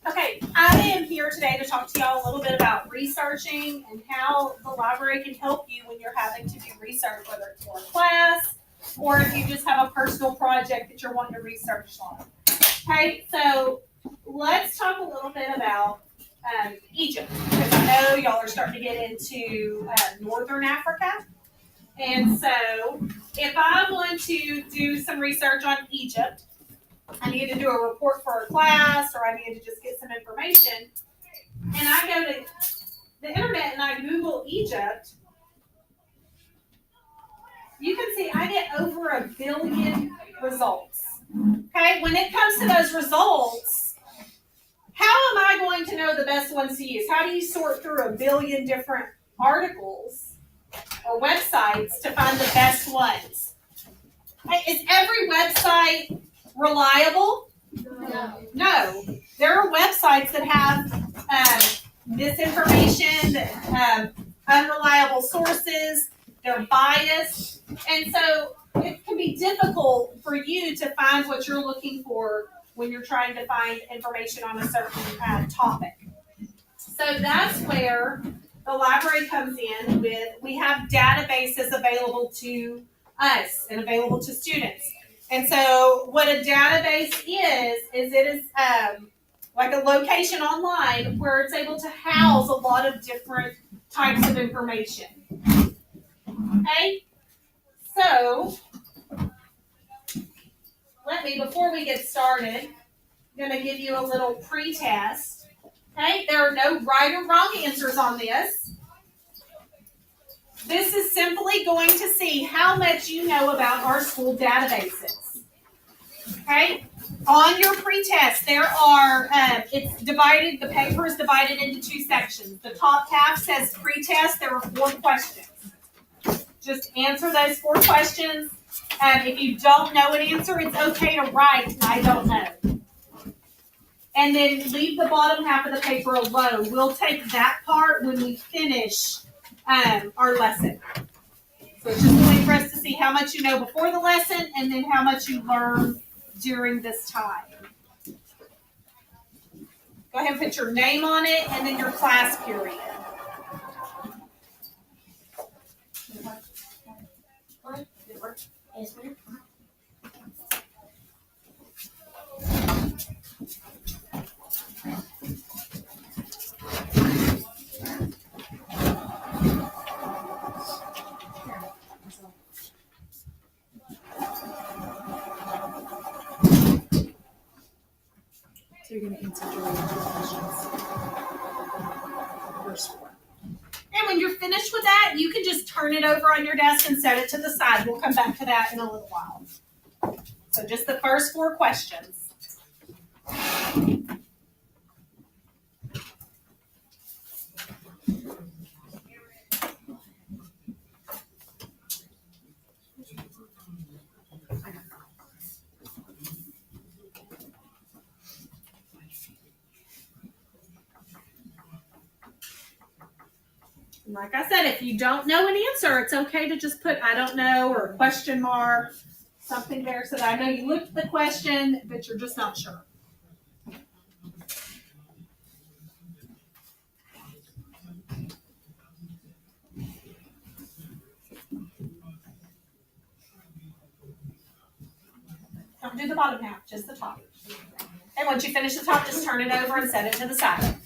Okay, I am here today to talk to y'all a little bit about researching and how the library can help you when you're having to do research, whether it's for a class or if you just have a personal project that you're wanting to research on. Okay, so let's talk a little bit about Egypt, because I know y'all are starting to get into Northern Africa. And so if I want to do some research on Egypt, I need to do a report for a class, or I need to just get some information, and I go to the internet and I Google Egypt, you can see I get over 1 billion results. Okay, when it comes to those results, how am I going to know the best ones to use? How do you sort through 1 billion different articles or websites to find the best ones? Is every website reliable? No. There are websites that have misinformation, unreliable sources, they're biased, and so it can be difficult for you to find what you're looking for when you're trying to find information on a certain topic. So that's where the library comes in with, we have databases available to us and available to students. And so what a database is it is like a location online where it's able to house a lot of different types of information. Okay? So, before we get started, I'm going to give you a little pre-test. Okay? There are no right or wrong answers on this. This is simply going to see how much you know about our school databases. Okay? On your pretest, there are, it's divided, the paper is divided into 2 sections. The top half says pretest, there are 4 questions. Just answer those 4 questions. If you don't know an answer, it's okay to write, I don't know. And then leave the bottom half of the paper alone. We'll take that part when we finish our lesson. So it's just a way for us to see how much you know before the lesson and then how much you learn during this time. Go ahead and put your name on it and then your class period. Yes, ma'am. So you're going to answer your questions. First 4. And when you're finished with that, you can just turn it over on your desk and set it to the side. We'll come back to that in a little while. So just the first 4 questions. Like I said, if you don't know an answer, it's okay to just put I don't know or a question mark, something there so that I know you looked at the question, but you're just not sure. Don't do the bottom half, just the top. And once you finish the top, just turn it over and set it to the side.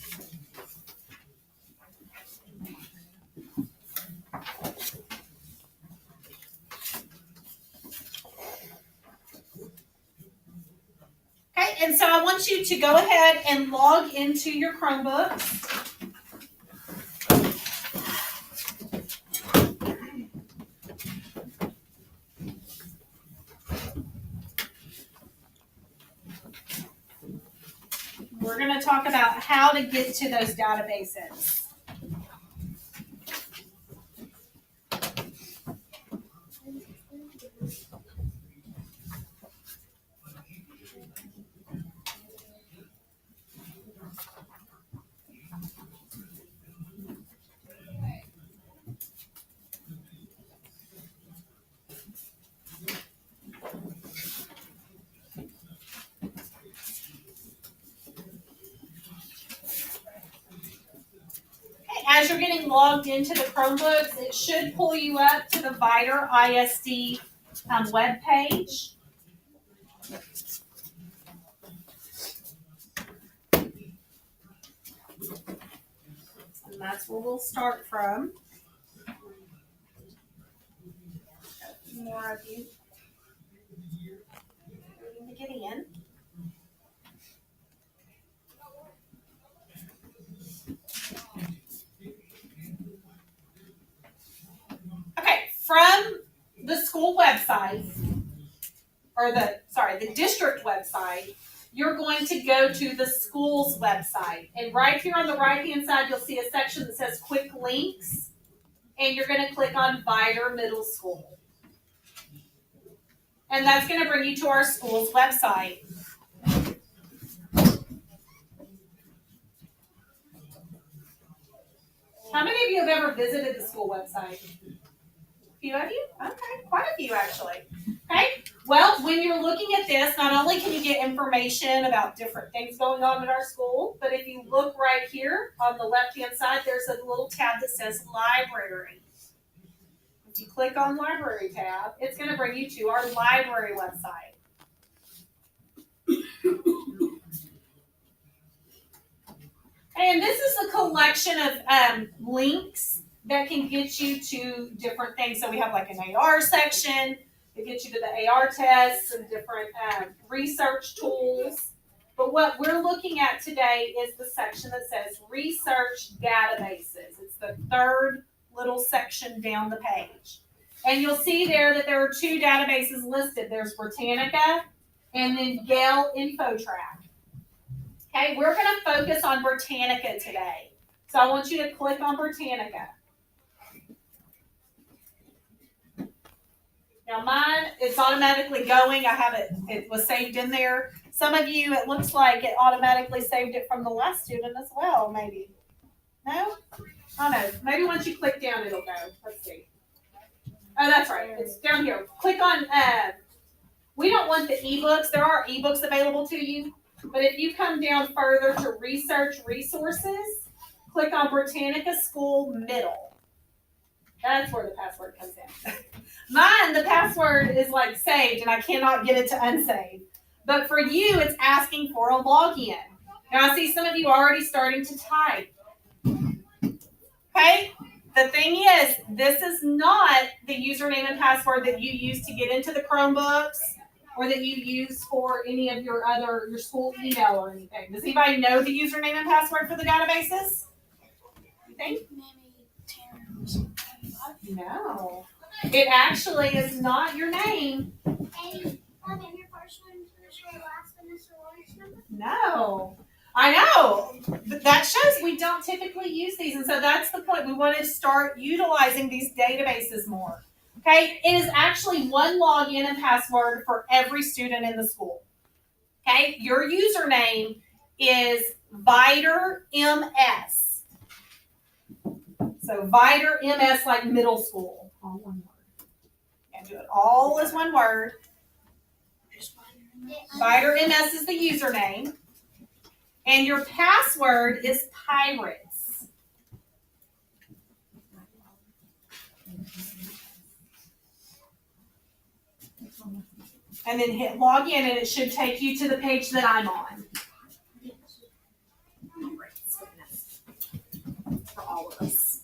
Okay, and so I want you to go ahead and log into your Chromebooks. We're going to talk about how to get to those databases. as you're getting logged into the Chromebooks, it should pull you up to the VITER ISD web page. And that's where we'll start from. More of you waiting to get in. Okay, from the school website, or the district website, you're going to go to the school's website. And right here on the right-hand side, you'll see a section that says Quick Links, and you're going to click on VITER Middle School. And that's going to bring you to our school's website. How many of you have ever visited the school website? A few of you? Okay, quite a few actually. Okay, well, when you're looking at this, not only can you get information about different things going on at our school, but if you look right here on the left-hand side, there's a little tab that says Library. If you click on Library tab, it's going to bring you to our library website. And this is a collection of links that can get you to different things. So we have like an AR section that gets you to the AR tests and different research tools. But what we're looking at today is the section that says Research Databases. It's the third little section down the page. And you'll see there that there are two databases listed. There's Britannica and then Gale InfoTrack. Okay, we're going to focus on Britannica today. So I want you to click on Britannica. Now mine, it's automatically going. I have it was saved in there. Some of you, it looks like it automatically saved it from the last student as well, maybe. No? Oh no, maybe once you click down, it'll go. Let's see. Oh, that's right, it's down here. Click on, we don't want the ebooks. There are ebooks available to you. But if you come down further to Research Resources, click on Britannica School Middle. That's where the password comes in. Mine, the password is like saved and I cannot get it to unsave. But for you, it's asking for a login. Now I see some of you already starting to type. Okay? The thing is, this is not the username and password that you use to get into the Chromebooks or that you use for any of your school email or anything. Does anybody know the username and password for the databases? You think? No. It actually is not your name. No. I know. But that shows we don't typically use these. And so that's the point. We want to start utilizing these databases more. Okay, it is actually one login and password for every student in the school. Okay, your username is VITER MS. So VITER MS like middle school. All one word. And do it all as one word. VITER MS is the username. And your password is Pirates. And then hit log in and it should take you to the page that I'm on. For all of us.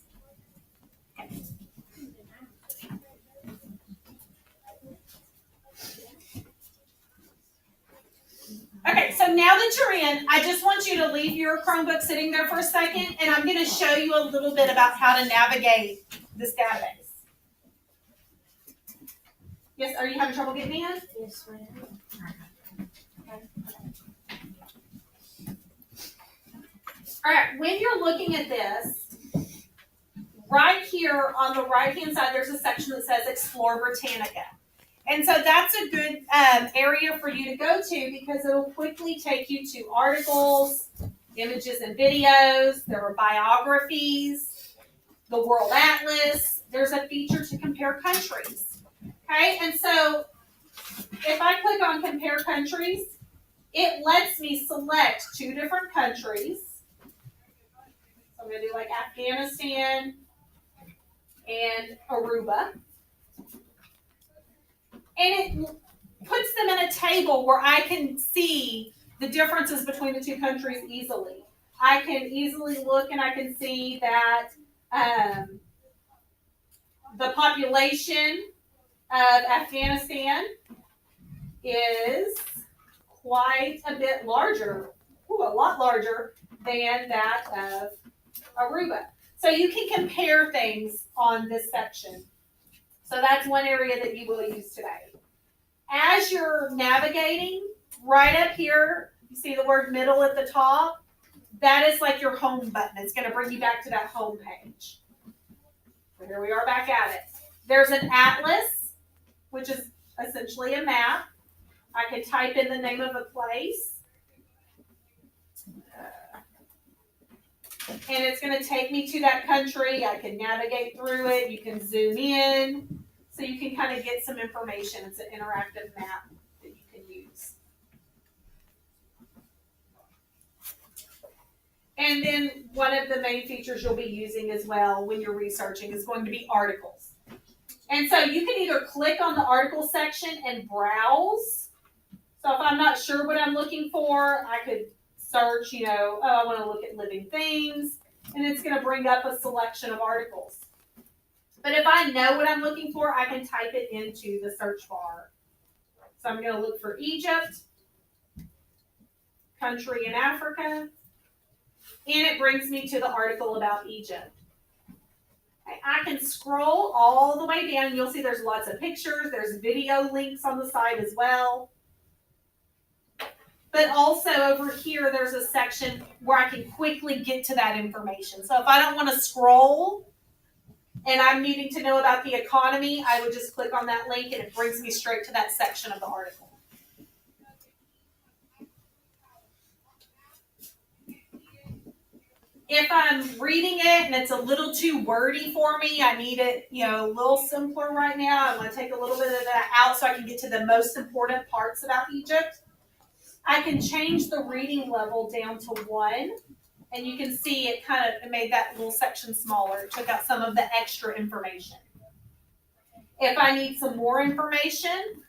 Okay, so now that you're in, I just want you to leave your Chromebook sitting there for a second, and I'm going to show you a little bit about how to navigate this database. Yes, are you having trouble getting in? Yes, ma'am. All right, when you're looking at this, right here on the right-hand side, there's a section that says Explore Britannica. And so that's a good area for you to go to because it'll quickly take you to articles, images and videos. There are biographies, the World Atlas. There's a feature to compare countries. Okay, and so if I click on Compare Countries, it lets me select two different countries. So I'm going to do like Afghanistan and Aruba. And it puts them in a table where I can see the differences between the two countries easily. I can easily look and I can see that the population of Afghanistan is quite a bit larger, a lot larger than that of Aruba. So you can compare things on this section. So that's one area that you will use today. As you're navigating, right up here, you see the word middle at the top? That is like your home button. It's going to bring you back to that home page. So here we are back at it. There's an atlas, which is essentially a map. I can type in the name of a place. And it's going to take me to that country. I can navigate through it. You can zoom in. So you can kind of get some information. It's an interactive map that you can use. And then one of the main features you'll be using as well when you're researching is going to be articles. And so you can either click on the article section and browse. So if I'm not sure what I'm looking for, I could search, I want to look at living things, and it's going to bring up a selection of articles. But if I know what I'm looking for, I can type it into the search bar. So I'm going to look for Egypt, country in Africa, and it brings me to the article about Egypt. I can scroll all the way down. You'll see there's lots of pictures. There's video links on the side as well. But also over here, there's a section where I can quickly get to that information. So if I don't want to scroll and I'm needing to know about the economy, I would just click on that link and it brings me straight to that section of the article. If I'm reading it and it's a little too wordy for me, I need it, a little simpler right now. I want to take a little bit of that out so I can get to the most important parts about Egypt. I can change the reading level down to 1, and you can see it it made that little section smaller. It took out some of the extra information. If I need some more information,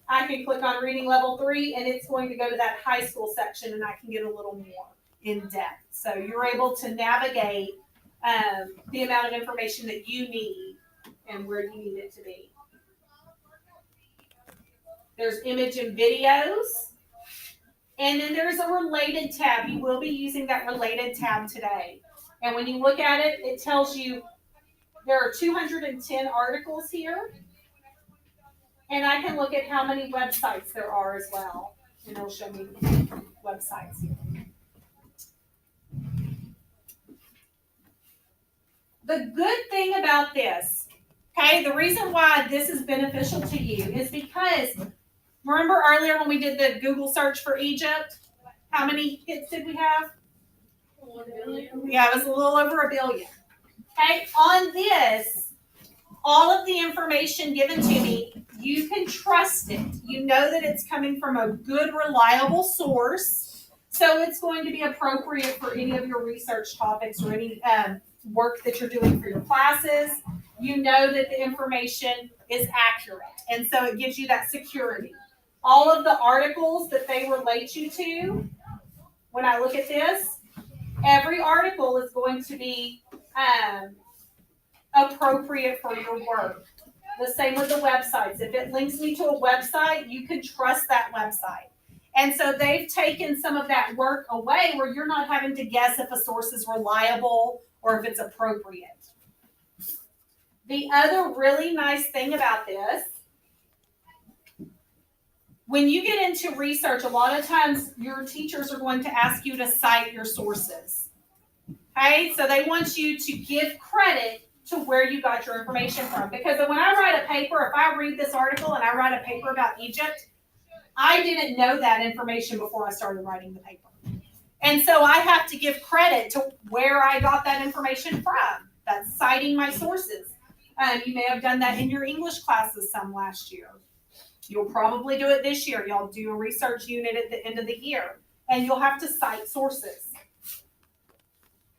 I can click on reading level 3, and it's going to go to that high school section, and I can get a little more in depth. So you're able to navigate the amount of information that you need and where you need it to be. There's image and videos. And then there's a related tab. You will be using that related tab today. And when you look at it, it tells you there are 210 articles here. And I can look at how many websites there are as well. And it'll show me websites here. The good thing about this, the reason why this is beneficial to you is because remember earlier when we did the Google search for Egypt? How many hits did we have? 1 billion. Yeah, it was a little over 1 billion. Okay, on this, all of the information given to me, you can trust it. You know that it's coming from a good, reliable source. So it's going to be appropriate for any of your research topics or any work that you're doing for your classes. You know that the information is accurate. And so it gives you that security. All of the articles that they relate you to, when I look at this, every article is going to be appropriate for your work. The same with the websites. If it links me to a website, you can trust that website. And so they've taken some of that work away where you're not having to guess if a source is reliable or if it's appropriate. The other really nice thing about this, when you get into research, a lot of times your teachers are going to ask you to cite your sources. Okay, so they want you to give credit to where you got your information from. Because when I write a paper, if I read this article and I write a paper about Egypt, I didn't know that information before I started writing the paper. And so I have to give credit to where I got that information from. That's citing my sources. You may have done that in your English classes some last year. You'll probably do it this year. Y'all do a research unit at the end of the year, and you'll have to cite sources.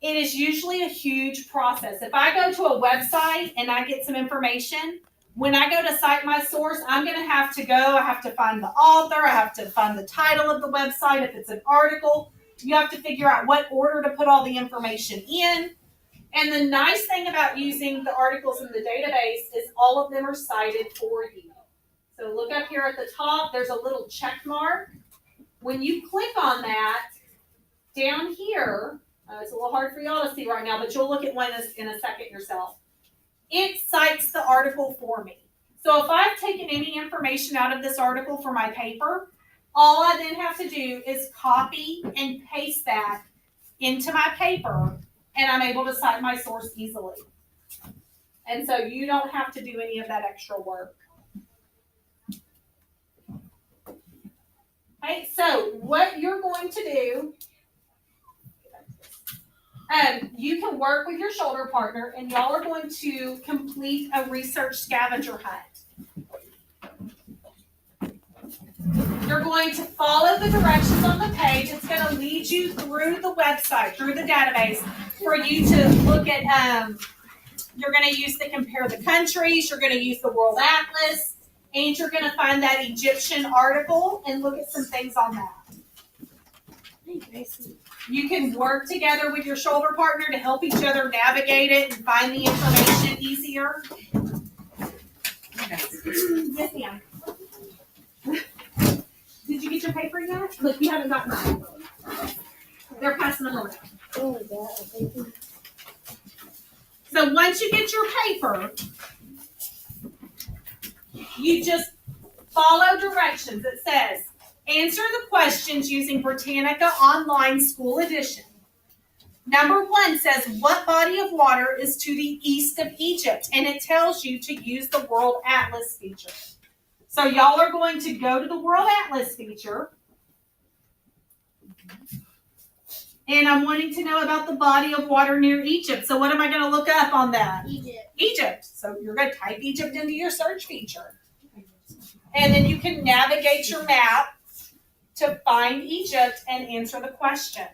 it is usually a huge process. If I go to a website and I get some information, when I go to cite my source, I'm going to have to go. I have to find the author. I have to find the title of the website. If it's an article, you have to figure out what order to put all the information in. And the nice thing about using the articles in the database is all of them are cited for you. So look up here at the top. There's a little check mark. When you click on that, down here, it's a little hard for y'all to see right now, but you'll look at one in a second yourself. It cites the article for me. So if I've taken any information out of this article for my paper, all I then have to do is copy and paste that into my paper, and I'm able to cite my source easily. And so you don't have to do any of that extra work. Okay, so what you're going to do, you can work with your shoulder partner, and y'all are going to complete a research scavenger hunt. You're going to follow the directions on the page. It's going to lead you through the website, through the database, for you to look at. You're going to use the compare the countries. You're going to use the World Atlas, and you're going to find that Egyptian article and look at some things on that. You can work together with your shoulder partner to help each other navigate it and find the information easier. Yes, ma'am. Did you get your paper yet? Look, you haven't gotten mine. They're passing them around. So once you get your paper, you just follow directions. It says, answer the questions using Britannica Online School Edition. Number 1 says, what body of water is to the east of Egypt? And it tells you to use the World Atlas feature. So y'all are going to go to the World Atlas feature. And I'm wanting to know about the body of water near Egypt. So what am I going to look up on that? Egypt. So you're going to type Egypt into your search feature. And then you can navigate your map to find Egypt and answer the question.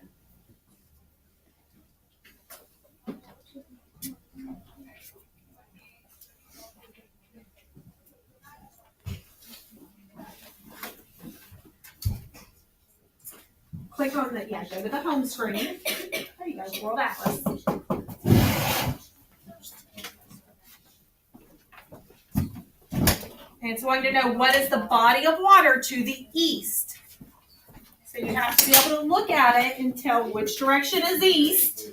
Click on the, go to the home screen. There you go, World Atlas. And it's wanting to know what is the body of water to the east. So you have to be able to look at it and tell which direction is east.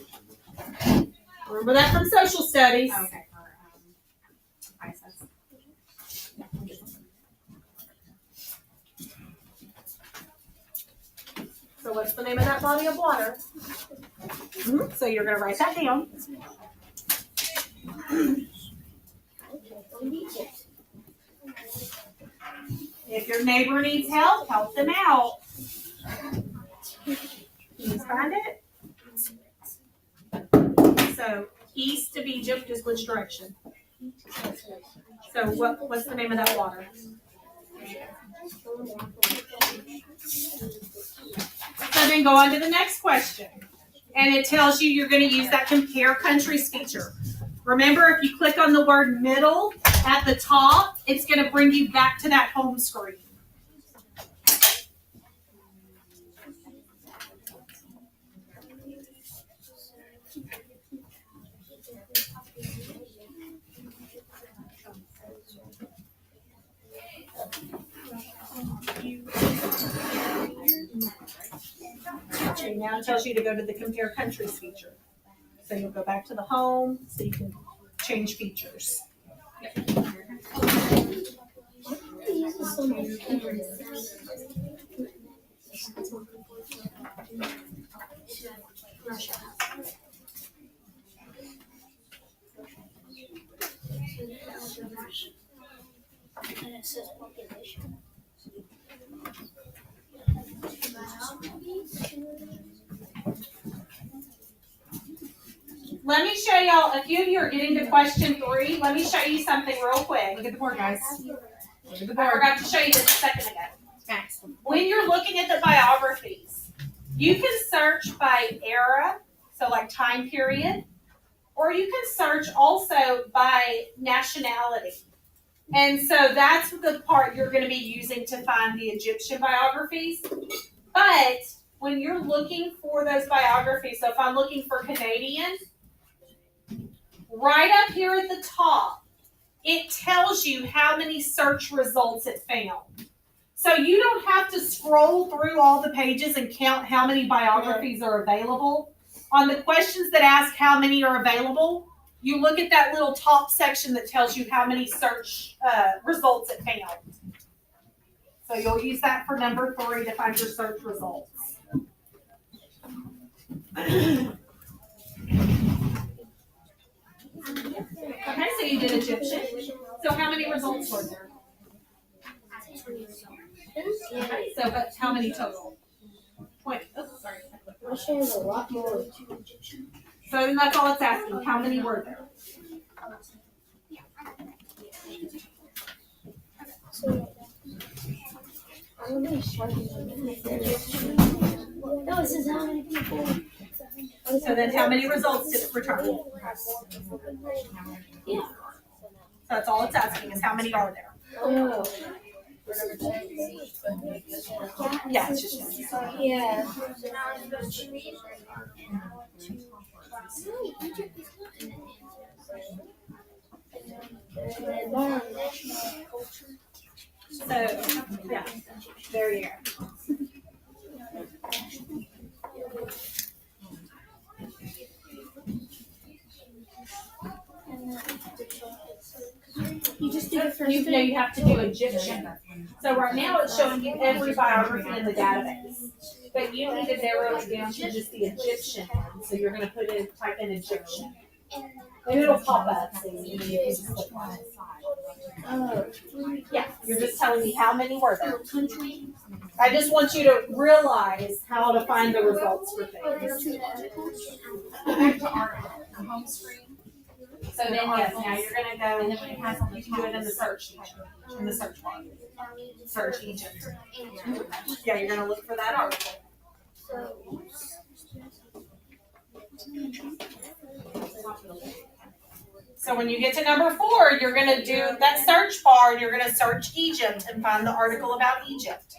Remember that from social studies. Okay, for ISS. So what's the name of that body of water? So you're going to write that down. If your neighbor needs help, help them out. Can you find it? So east of Egypt is which direction? So what's the name of that water? So then go on to the next question. And it tells you you're going to use that compare countries feature. Remember, if you click on the word middle at the top, it's going to bring you back to that home screen. Now it tells you to go to the compare countries feature. So you'll go back to the home so you can change features. And it says population. Let me show y'all, a few of you are getting to question 3. Let me show you something real quick. Look at the board, guys. Look at the I board. forgot to show you this a second ago. When you're looking at the biographies, you can search by era, So like time period. Or you can search also by nationality. And so that's the part you're going to be using to find the Egyptian biographies. But when you're looking for those biographies, so if I'm looking for Canadian, right up here at the top, it tells you how many search results it found. So you don't have to scroll through all the pages and count how many biographies are available. On the questions that ask how many are available, you look at that little top section that tells you how many search results it found. So you'll use that for number 3 to find your search results. Okay, so you did Egyptian. So how many results were there? Okay, so but how many total? 20. Oh, sorry. Russia has a lot more. So then that's all it's asking. How many were there? So, I'm gonna start no, it says how many people. So then how many results did it return? Yeah. So that's all it's asking is how many are there? Oh. Yeah, it's just Yeah. so yeah. There you go. You just did it for You know you have to do Egyptian. So right now it's showing you every biography in the database. But you need to narrow it down to just the Egyptian one. So you're gonna type in Egyptian. And it'll pop up. So you can just click on it. Yeah, you're just telling me how many were there. I just want you to realize how to find the results for things. Back to our home screen. So then yes, now you're gonna go and then it has you can do it in the search bar. Search Egypt. Yeah, you're gonna look for that article. So when you get to number 4, you're gonna do that search bar and you're gonna search Egypt and find the article about Egypt.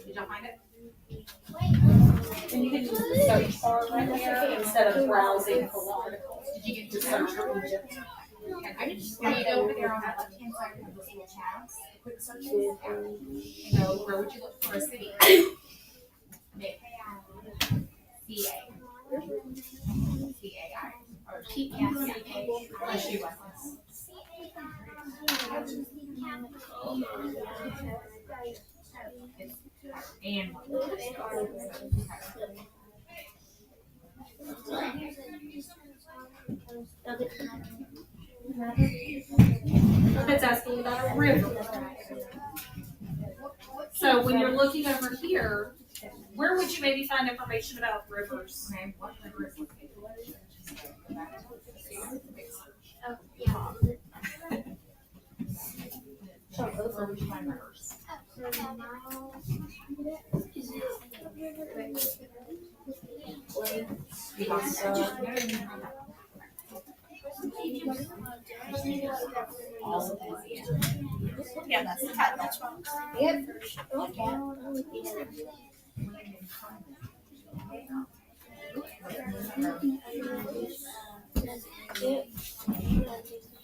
Did y'all find it? And you can use the search bar right there instead of browsing for articles. Did you get Just to search for Egypt. And I just read over there on that left-hand side of those little tabs, the quick searches. You know, where would you look for a city? Nick. C-A. C-A-I. Or C-A-I. Or she was. And It's asking about a river. So when you're looking over here, where would you maybe find information about rivers? okay, what river is located? Oh, yeah. So where would you find rivers? Yeah, that's the title. Yep. Okay.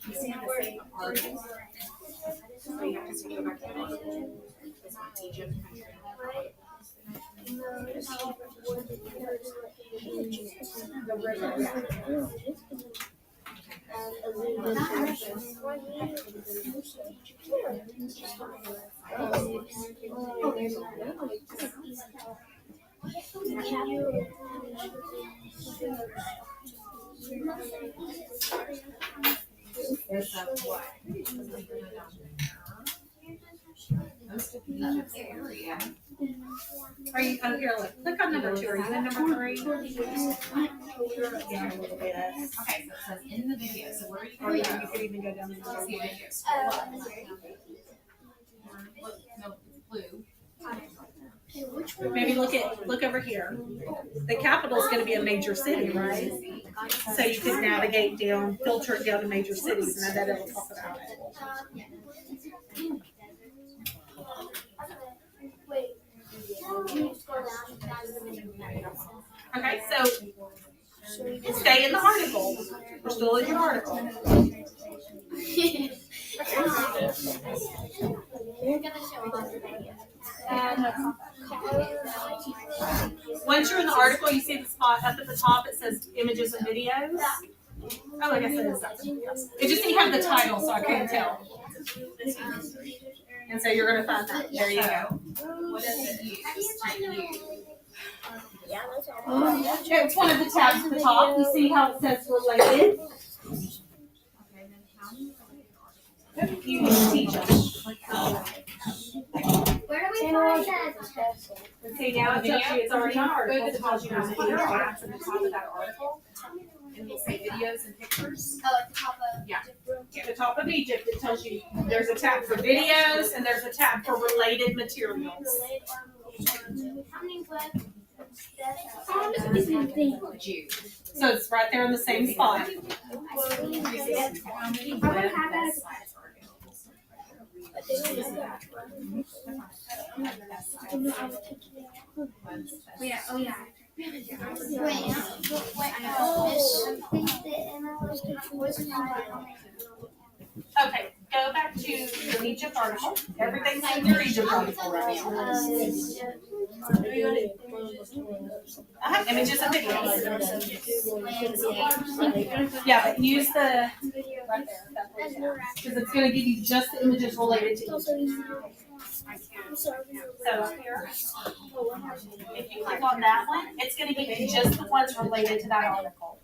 See the same article? So you have to go back to the article. It's on Egypt country. The river. There's what? Most of Egypt's area Are you, oh, here, look, click on number 2. Are you in number 3? Okay, so it says in the video, so where are you Or going? yeah, you could even go down to Let's see videos. Look, no, blue. maybe look over here. The capital is going to be a major city, right? So you could navigate down, filter it down to major cities, and I bet it'll talk about it. Okay, so stay in the article. We're still in your article. Once you're in the article, you see the spot up at the top. It says images and videos. Oh, I guess it is. It just didn't have the title, so I couldn't tell. And so you're going to find that. There you go. What does it use? It's one of the tabs at the top. You see how it says related? You need to teach us. Where do we find that? See, now it tells you it's already on Go article. to the It top, tells you there's how other many are. tabs at the top of that article, and we'll say videos and pictures. Oh, at the top of. At the top of Egypt, it tells you there's a tab for videos and there's a tab for related materials. How many web? Jew. So it's right there in the same spot. How many websites are Yeah, oh yeah. Okay, go back to your Egypt article. Everything's in your Egypt article right now. Images and videos. Yeah, but use the right there, because it's going to give you just the images related to Egypt. So here, if you click on that one, it's going to give you just the ones related to that article.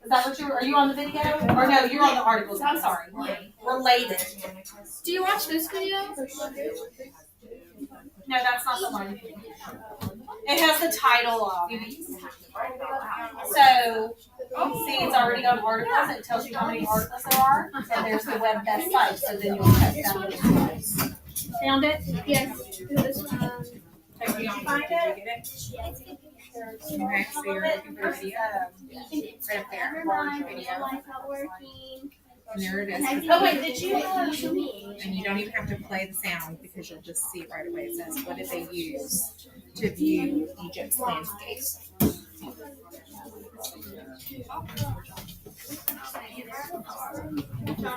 Is that what are you on the video? Or no, you're on the articles. I'm sorry. Related. Do you watch this video? No, that's not the one. It has the title of. So, see, it's already on articles. It tells you how many articles there are. And there's the web best site. So then you'll check that. Found it? Yes. Did you find it? Okay, so you're looking for video. Right up there, large video. And there it is. Oh, wait, did you? And you don't even have to play the sound because you'll just see it right away. It says, what did they use to view Egypt's landscapes?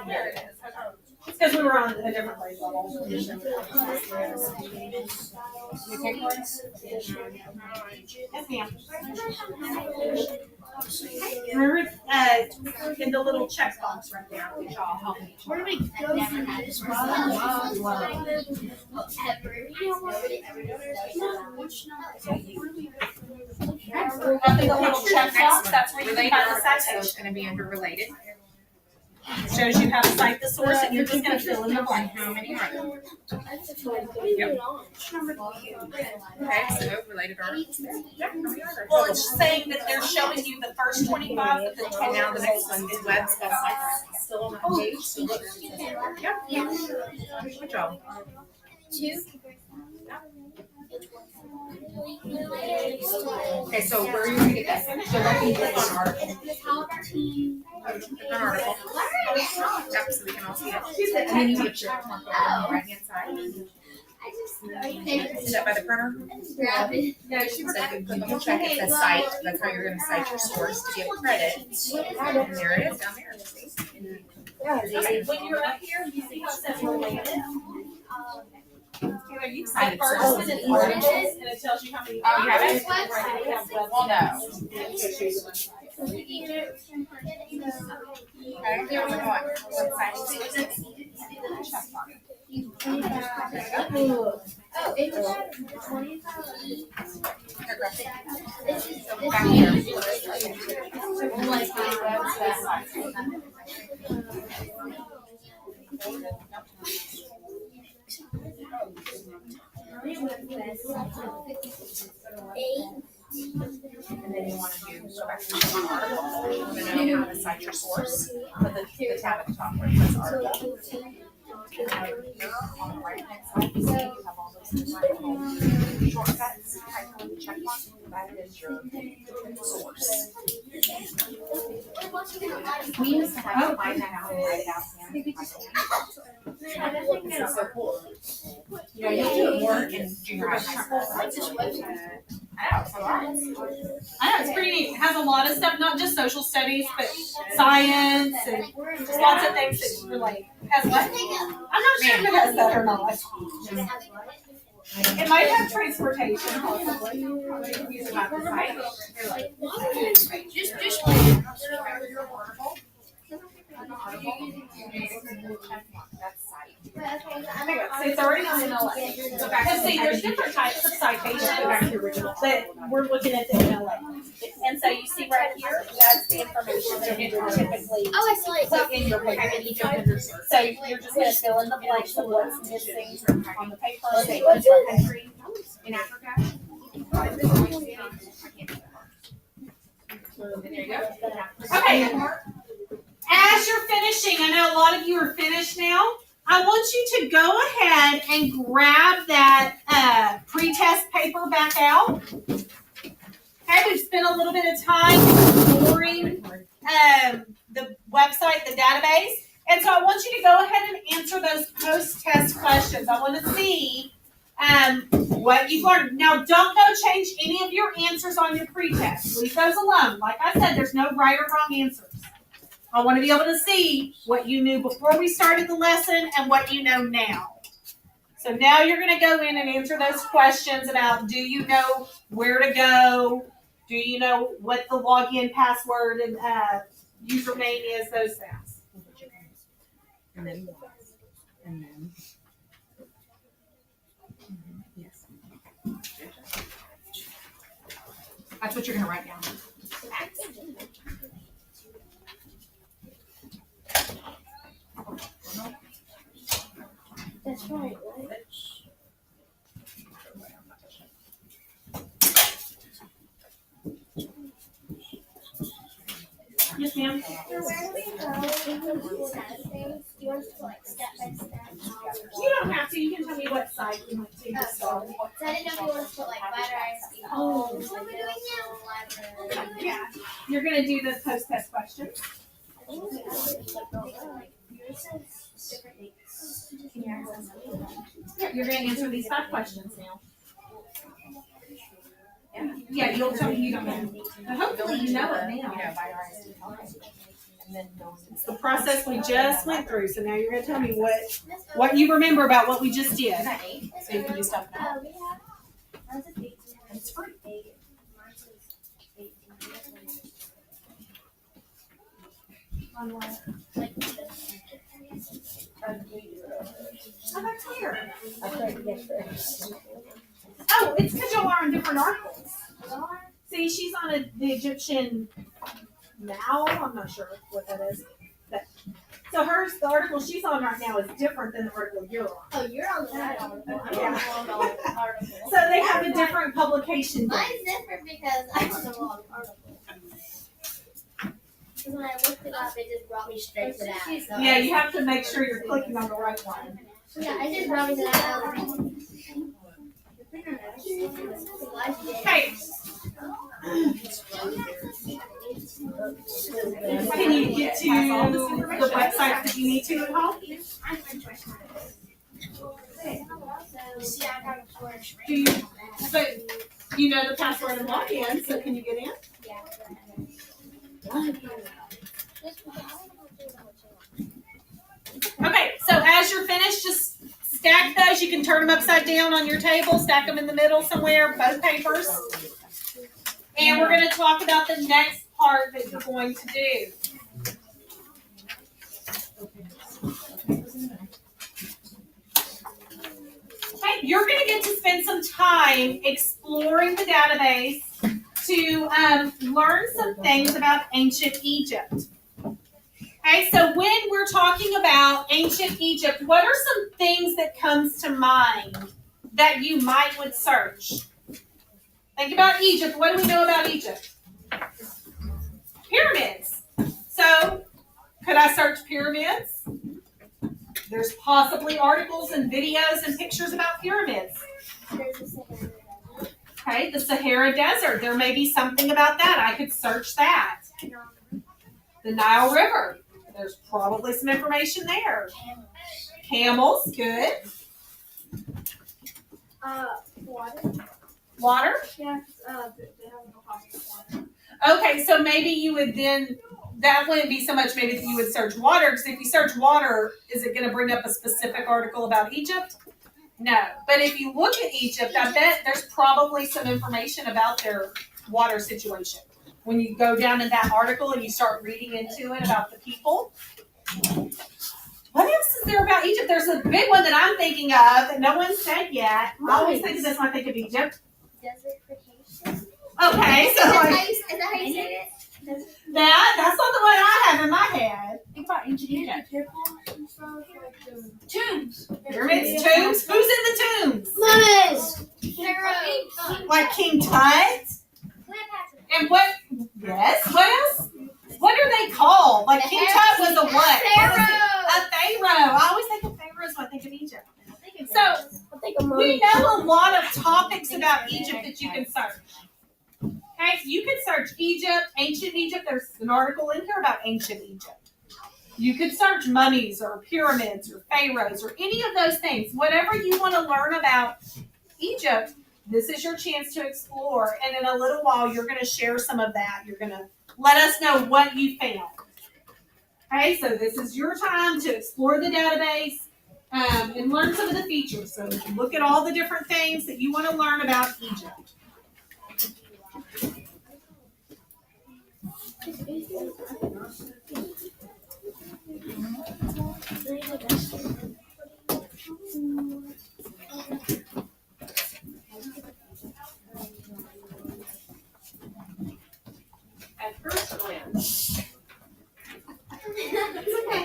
There it is. It's because we were on a different grade level. You take one? Yes, ma'am. Remember, in the little checkbox right there, which I'll help you. Where do we go from this? Up in the little checkbox, that's where you Related can find the articles, so it's citation. going to be under related. It shows you how to cite the source, and you're just going to fill in the And blank. how many are there? Yep. Okay, so related articles. Yep, how many are there? Well, it's saying that they're showing you the first 25 of the And total now the next results. one is web specified. Still on that page. Yep. Good job. 2. Okay, so where are you going to get that? So right you click on article. Click on article. Yep, so we can all see it. And then you want to check mark over on the right hand side. Is that by the printer? Grab it. No, she So if you check it says cite, that's how you're going to cite your source to get credit. And there it is down there. Okay, when you're up here, you see how it says related? You The cited first sources. one is articles, and it tells you how many. Oh, you have it? Right, you have web Well, no. sites. Okay, here we go. What side is it? Oh, it was 25. Back here. And then you want to go back to the article. You know how to cite your source. Put the tab at the top where it says article. And right here on the right hand side, you see you have all those different little shortcuts. Right on the check mark, that is your source. We used to have to find that out and write it out here. This is so cool. You know, you do it more in junior high school. I know, it's pretty neat. It has a lot of stuff, not just social studies, but science and just lots of things that relate. Has what? I'm not sure if it has that or not. It might have transportation, possibly. Use about the site. Just It's already on MLA. Because see, there's different types of citations that we're looking at the MLA. And so you see right here, that's the information that you would typically put in your paper. So you're just going to fill in the blanks of what's missing on the paper. Say what's your country in Africa. There you go. Okay. As you're finishing, I know a lot of you are finished now. I want you to go ahead and grab that pre-test paper back out. Okay, we've spent a little bit of time exploring the website, the database. And so I want you to go ahead and answer those post-test questions. I want to see what you've learned. Now, don't go change any of your answers on your pre-test. Leave those alone. Like I said, there's no right or wrong answers. I want to be able to see what you knew before we started the lesson and what you know now. So now you're going to go in and answer those questions about, do you know where to go? Do you know what the login password and username is? Those things. And then yes. That's what you're going to write down. That's right. Yes, ma'am. So where do we go? Do you want to like step by step? You don't have to. You can tell me what site you want to just start. So I didn't know if you want to put like batteries, homes, like library. Yeah. You're going to do the post-test questions. I think we like yours says different dates. Can you access Yeah, you're going to answer these 5 questions now. Yeah, you'll tell me you don't know. But hopefully you know it now. It's the process we just went through. So now you're going to tell me what you remember about what we just did. So you can do stuff now. We have. It's free. Oh, that's weird. Oh, it's because y'all are on different articles. See, she's on the Egyptian now. I'm not sure what that is. So the article she's on right now is different than the article you're on. Oh, you're on the right article. I'm Yeah. on the wrong article. So they have a different publication date. Mine's different because I'm on the wrong article. Because when I looked it up, it just brought me straight to that. So Yeah, you have to make sure you're clicking on the right one. yeah, it just brought me to that. Okay. Can you get to the website that you need to at home? But you know the password and login, so can you get in? Okay, so as you're finished, just stack those. You can turn them upside down on your table, stack them in the middle somewhere, both papers. And we're going to talk about the next part that you're going to do. Okay, you're going to get to spend some time exploring the database to learn some things about ancient Egypt. Okay, so when we're talking about ancient Egypt, what are some things that comes to mind that you would search? Think about Egypt. What do we know about Egypt? Pyramids. So, could I search pyramids? There's possibly articles and videos and pictures about pyramids. Okay, the Sahara Desert. There may be something about that. I could search that. The Nile River. There's probably some information there. Camels, good. Water. Water? Yeah, they have no possible water. Okay, so maybe you would then, that wouldn't be so much maybe that you would search water, because if you search water, is it going to bring up a specific article about Egypt? No. But if you look at Egypt, I bet there's probably some information about their water situation. When you go down in that article and you start reading into it about the people. What else is there about Egypt? There's a big one that I'm thinking of that no one said yet. I always think of this when I think of Egypt. Desertification. Okay, so like Is that how you say it? that's not the one I have in my head. Think about ancient Egypt. Tombs. Pyramids, tombs. Who's in the tombs? Mummies. Pharaoh. Like King Tut? Cleopatra. And what? Yes. What else? What are they called? Like King Tut was a what? A pharaoh. I always think of pharaohs when I think of Egypt. So we know a lot of topics about Egypt that you can search. Okay, so you can search Egypt, ancient Egypt. There's an article in here about ancient Egypt. You could search mummies or pyramids or pharaohs or any of those things. Whatever you want to learn about Egypt, this is your chance to explore. And in a little while, you're going to share some of that. You're going to let us know what you found. Okay, so this is your time to explore the database and learn some of the features. So look at all the different things that you want to learn about Egypt. At first glance. It's okay.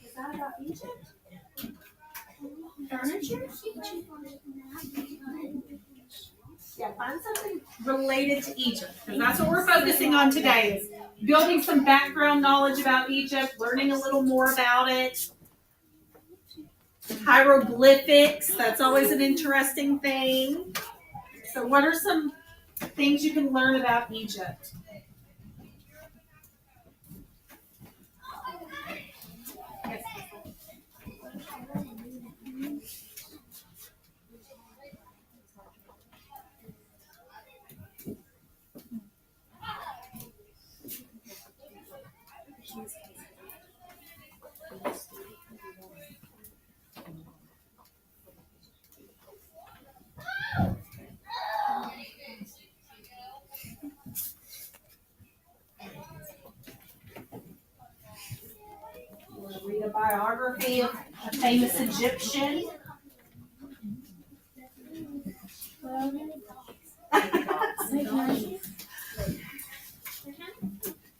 Is that about Egypt? Furniture? Yeah, find something related to Egypt, because that's what we're focusing on today, is building some background knowledge about Egypt, learning a little more about it. Hieroglyphics, that's always an interesting thing. So what are some things you can learn about Egypt? Read a biography of a famous Egyptian.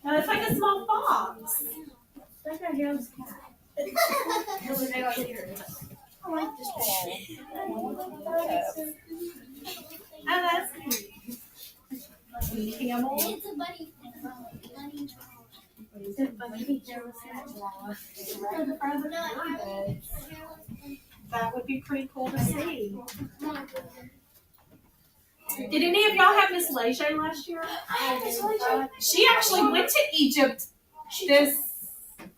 It's like a small fox. It's like a Joe's cat. I like this picture. Oh, that's cute. Camel. It's a bunny. It's a bunny Joe's cat. That would be pretty cool to see. Did any of y'all have Miss Leger last year? I had this one. She actually went to Egypt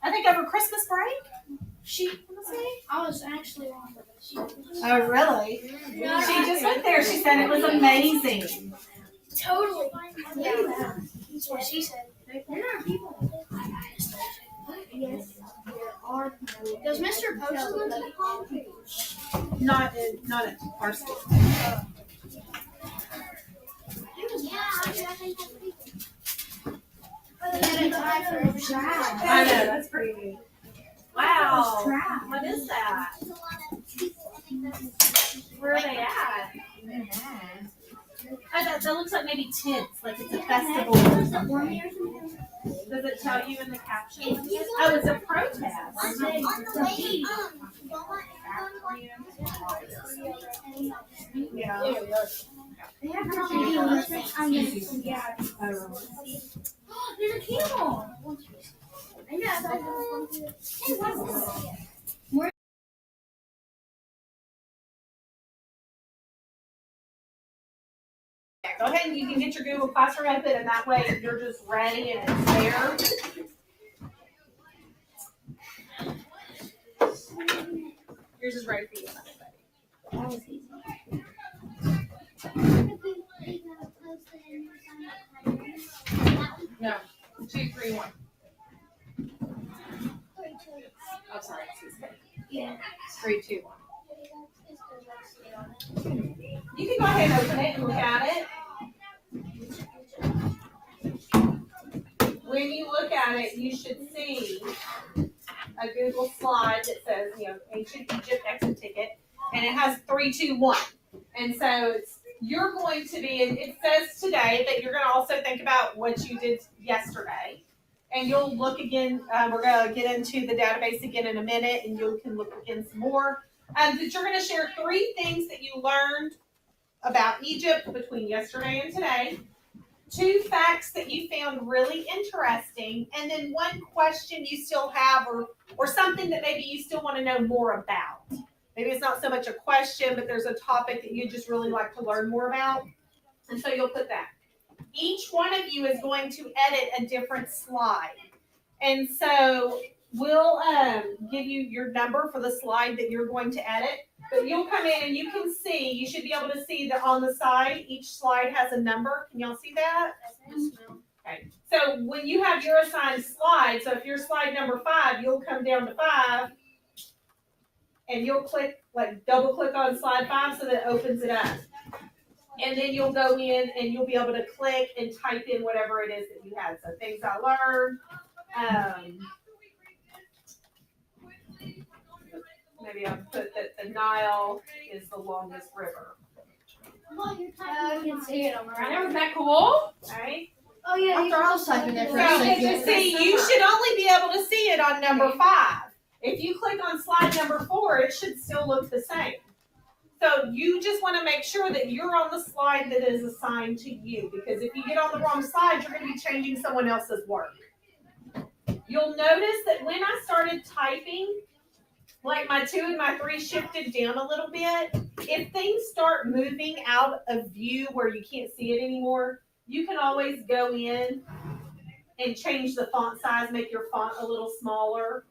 I think over Christmas break. I was actually on the Oh, really? She just went there. She said it was amazing. Totally. Yeah. That's what she said. There are people. Yes, there are. Does Mr. Post live in the hall? Not at our school. I know, that's pretty neat. Wow. What is that? Where are they at? That looks like maybe tents, like it's a festival or something. Does it tell you in the caption? Oh, it's a protest. On the way, Go ahead and you can get your Google Classroom open, and that way you're just ready and it's there. Yours is ready for you. That was easy. No, 2, 3, 1. Oh, sorry, Yeah. 3, 2, 1. You can go ahead and open it and look at it. When you look at it, you should see a Google slide that says, ancient Egypt exit ticket, and it has 3, 2, 1. And so you're going to be, and it says today that you're going to also think about what you did yesterday. And you'll look again, we're going to get into the database again in a minute, and you can look again some more. But you're going to share 3 things that you learned about Egypt between yesterday and today, 2 facts that you found really interesting, and then 1 question you still have or something that maybe you still want to know more about. Maybe it's not so much a question, but there's a topic that you just really like to learn more about. And so you'll put that. Each one of you is going to edit a different slide. And so we'll give you your number for the slide that you're going to edit. But you'll come in and you can see, you should be able to see that on the side, each slide has a number. Can y'all see that? Okay. So when you have your assigned slide, so if you're slide number 5, you'll come down to 5 and you'll click, double click on slide 5 so that it opens it up. And then you'll go in and you'll be able to click and type in whatever it is that you had. So things I learned. Maybe I'll put that the Nile is the longest river. I can see it on my I know, isn't that cool? Right? Oh yeah, you can also type in there So for a second. you should only be able to see it on number 5. If you click on slide number 4, it should still look the same. So you just want to make sure that you're on the slide that is assigned to you, because if you get on the wrong slide, you're going to be changing someone else's work. You'll notice that when I started typing, like my 2 and my 3 shifted down a little bit. If things start moving out of view where you can't see it anymore, you can always go in and change the font size, make your font a little smaller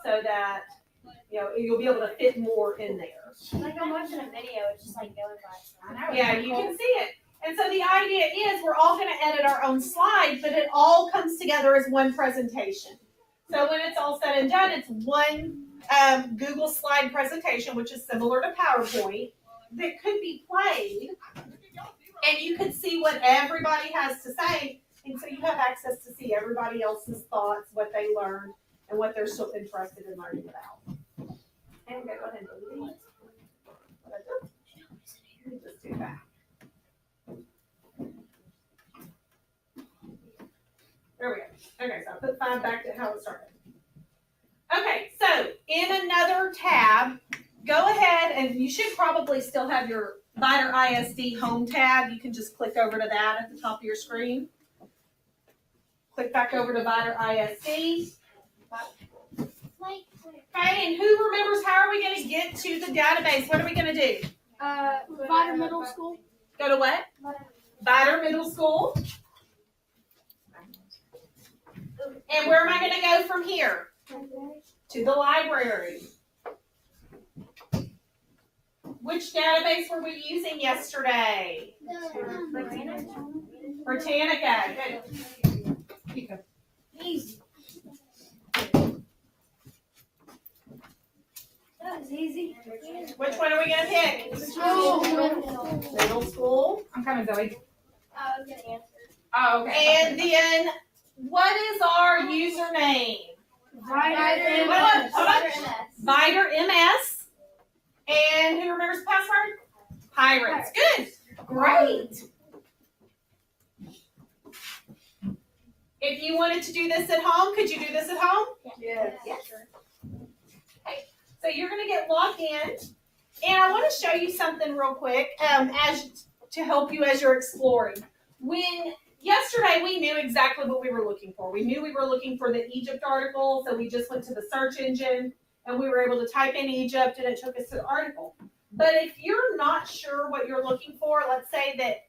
so that you'll be able to fit more in there. Like I'm watching a video, it's just like going by. Yeah, you can see it. And so the idea is we're all going to edit our own slide, but it all comes together as one presentation. So when it's all said and done, it's one Google slide presentation, which is similar to PowerPoint, that could be played, and you could see what everybody has to say, and so you have access to see everybody else's thoughts, what they learned, and what they're still interested in learning about. And go ahead and delete. Let me just do that. There we go. Okay, so I put 5 back to how it started. Okay, so in another tab, go ahead and you should probably still have your Vider ISD home tab. You can just click over to that at the top of your screen. Click back over to Vider ISD. Okay, and who remembers how are we going to get to the database? What are we going to do? Vider Middle School. Go to what? Vider Middle School. And where am I going to go from here? To the library. Which database were we using yesterday? Britannica. Good. Easy. That was easy. Which one are we going to pick? Middle school. I'm coming, Zoe. I was gonna answer. Oh, okay. And then, what is our username? Vider MS. And who remembers the password? Pirates. Good. Great. If you wanted to do this at home, could you do this at home? Yes. Okay. So you're going to get logged in. And I want to show you something real quick as to help you as you're exploring. When yesterday we knew exactly what we were looking for. We knew we were looking for the Egypt article, so we just went to the search engine and we were able to type in Egypt and it took us to the article. But if you're not sure what you're looking for, let's say that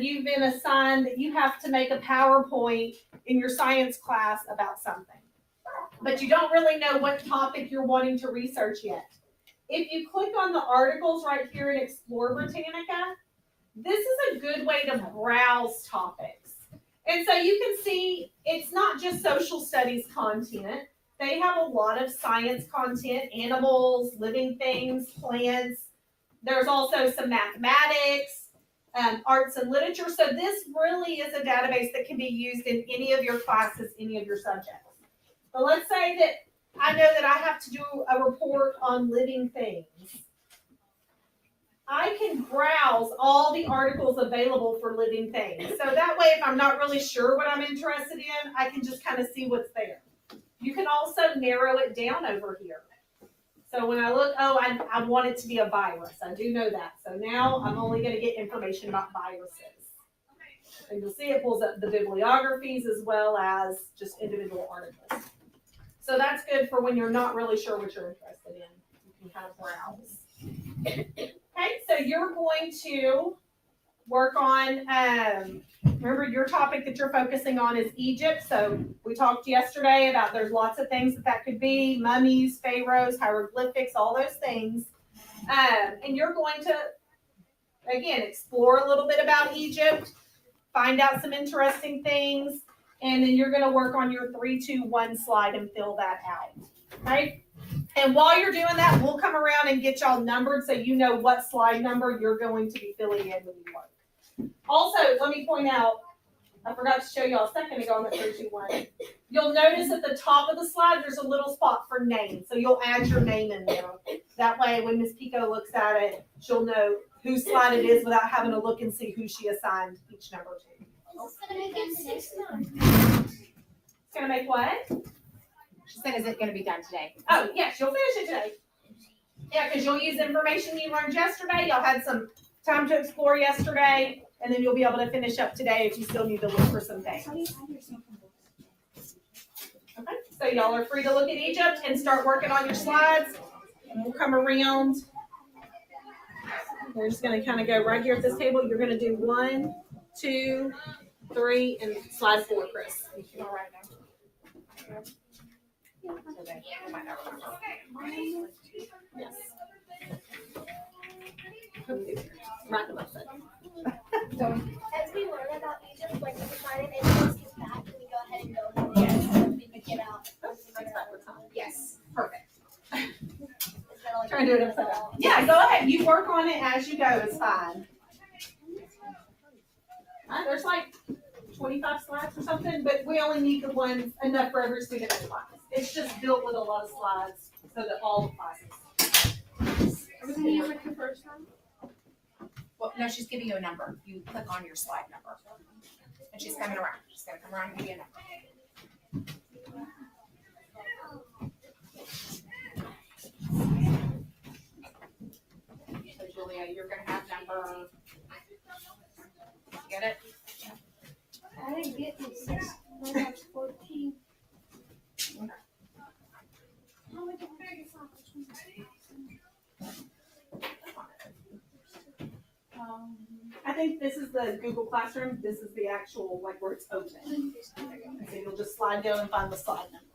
you've been assigned that you have to make a PowerPoint in your science class about something, but you don't really know what topic you're wanting to research yet. If you click on the articles right here in Explore Britannica, this is a good way to browse topics. And so you can see it's not just social studies content. They have a lot of science content, animals, living things, plants. There's also some mathematics, arts and literature. So this really is a database that can be used in any of your classes, any of your subjects. But let's say that I know that I have to do a report on living things. I can browse all the articles available for living things. So that way, if I'm not really sure what I'm interested in, I can just kind of see what's there. You can also narrow it down over here. So when I look, oh, I want it to be a virus. I do know that. So now I'm only going to get information about viruses. And you'll see it pulls up the bibliographies as well as just individual articles. So that's good for when you're not really sure what you're interested in. You can kind of browse. Okay, so you're going to work on, remember your topic that you're focusing on is Egypt. So we talked yesterday about there's lots of things that could be, mummies, pharaohs, hieroglyphics, all those things. And you're going to, again, explore a little bit about Egypt, find out some interesting things, and then you're going to work on your 3, 2, 1 slide and fill that out. Okay? And while you're doing that, we'll come around and get y'all numbered so you know what slide number you're going to be filling in when you work. Also, let me point out, I forgot to show y'all a second ago on the 3, 2, 1. You'll notice at the top of the slide, there's a little spot for name. So you'll add your name in there. That way, when Ms. Pico looks at it, she'll know whose slide it is without having to look and see who she assigned each number to. It's gonna make it 6 months. It's going to make what? She said, is it gonna be done today? Oh, yes, you'll finish it today. Yeah, because you'll use information you learned yesterday. Y'all had some time to explore yesterday, and then you'll be able to finish up today if you still need to look for some things. Okay, so y'all are free to look at Egypt and start working on your slides, and we'll come around. We're just going to kind of go right here at this table. You're going to do 1, 2, 3, and slide 4, Chris. You all right now? So then you might not remember. Yes. Right above it. As we learn about Egypt, like if we find an interest is back, can we go ahead and go ahead and get out? Yes, perfect. Try and do it upside down. Yeah, go ahead. You work on it as you go. It's fine. There's like 25 slides or something, but we only need the one enough for every student in class. It's just built with a lot of slides so that all the classes. Can you like the first one? Well, no, she's giving you a number. You click on your slide number. And she's coming around. She's gonna come around and give you a number. So Julia, you're gonna have number, get it? I didn't get the 6. I have 14. I think this is the Google Classroom. This is the actual, like, where it's open. So you'll just slide down and find the slide number.